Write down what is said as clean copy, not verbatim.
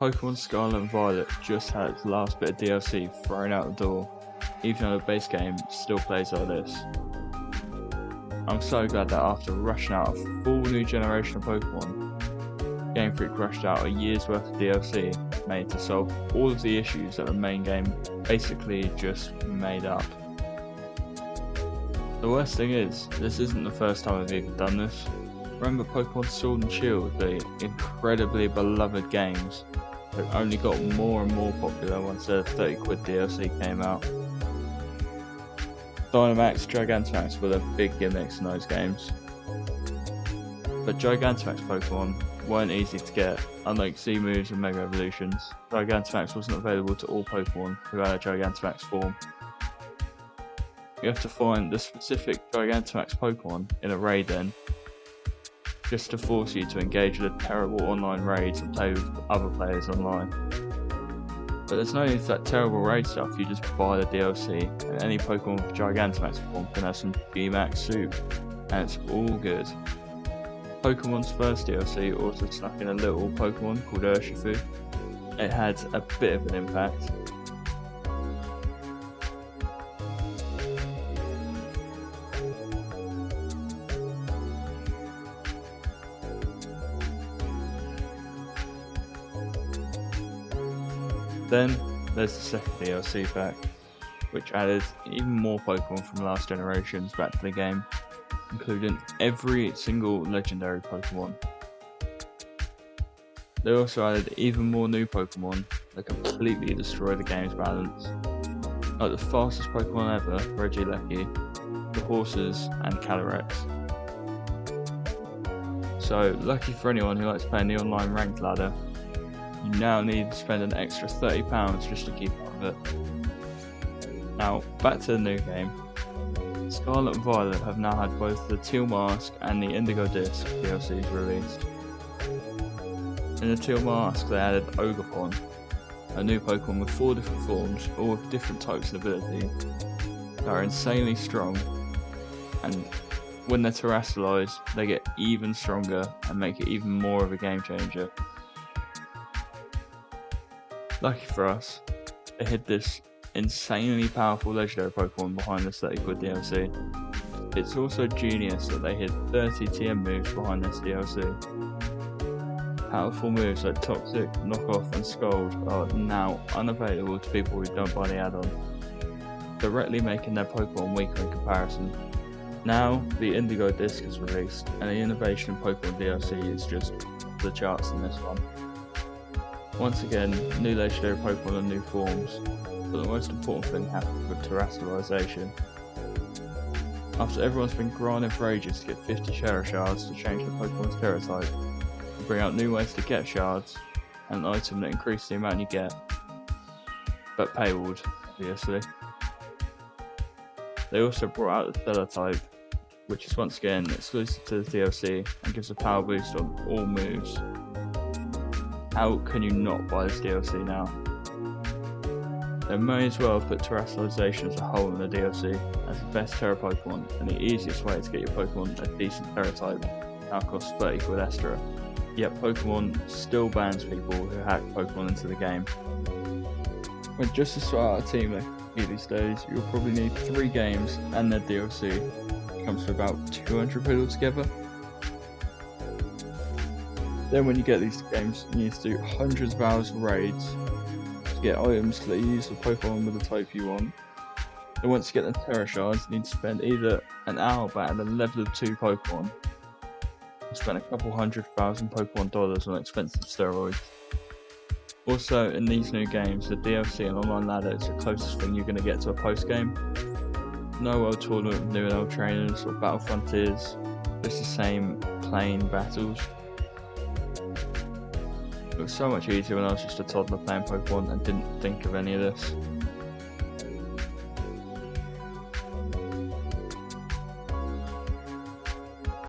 Pokémon Scarlet and Violet just had its last bit of DLC thrown out the door, even though the base game still plays like this. I'm so glad that after rushing out a full new generation of Pokémon, Game Freak rushed out a year's worth of DLC made to solve all of the issues that the main game basically just made up. The worst thing is, this isn't the first time I've even done this. Remember Pokémon Sword and Shield, the incredibly beloved games that only got more and more popular once the 30 quid DLC came out. Dynamax, Gigantamax were the big gimmicks in those games. But Gigantamax Pokémon weren't easy to get, unlike Z moves and Mega Evolutions. Gigantamax wasn't available to all Pokémon who had a Gigantamax form. You have to find the specific Gigantamax Pokémon in a raid then, just to force you to engage with the terrible online raids and play with other players online. But there's no need for that terrible raid stuff, you just buy the DLC, and any Pokemon with Gigantamax form can have some G-Max soup, and it's all good. Pokemon's first DLC also snuck in a little Pokemon called Urshifu. It had a bit of an impact. Then there's the second DLC pack, which added even more Pokemon from last generations back to the game, including every single legendary Pokemon. They also added even more new Pokemon that completely destroy the game's balance, like the fastest Pokemon ever, Regieleki, the horses, and Calyrex. So, lucky for anyone who likes playing the online ranked ladder, you now need to spend an extra £30 just to keep up with it. Now, back to the new game. Scarlet and Violet have now had both the Teal Mask and the Indigo Disc DLCs released. In the Teal Mask they added Ogerpon, a new Pokemon with 4 different forms, all with different types and abilities, that are insanely strong, and when they're terrestrialized they get even stronger and make it even more of a game changer. Lucky for us, they hid this insanely powerful legendary Pokemon behind this 30 quid DLC. It's also genius that they hid 30 TM moves behind this DLC. Powerful moves like Toxic, Knockoff and Scold are now unavailable to people who don't buy the add-on, directly making their Pokemon weaker in comparison. Now the Indigo Disc is released, and the innovation in Pokemon DLC is just the charts in this one. Once again, new legendary Pokemon and new forms, but the most important thing happens with terrestrialization. After everyone's been grinding for ages to get 50 Share Shards to change the Pokemon's Terra type, they bring out new ways to get shards, and an item that increases the amount you get, but paywalled, obviously. They also brought out the Stellar type, which is once again exclusive to the DLC and gives a power boost on all moves. How can you not buy this DLC now? They may as well have put terrestrialization as a whole in the DLC as the best Terra Pokemon and the easiest way to get your Pokemon a decent Terra type now costs 30 quid extra. Yet Pokemon still bans people who hack Pokemon into the game. When just to sort out a team like these days, you'll probably need 3 games and their DLC. It comes to about 200 quid altogether. Then when you get these games, you need to do hundreds of hours of raids to get items that you use the Pokemon with the type you want. And once you get the Terra Shards, you need to spend either an hour battling a level 2 Pokemon, or spend a couple $100,000 Pokemon dollars on expensive steroids. Also, in these new games, the DLC and online ladder is the closest thing you're going to get to a post-game. No World Tournament with new and old trainers or Battle Frontiers, just the same plain battles. It was so much easier when I was just a toddler playing Pokemon and didn't think of any of this.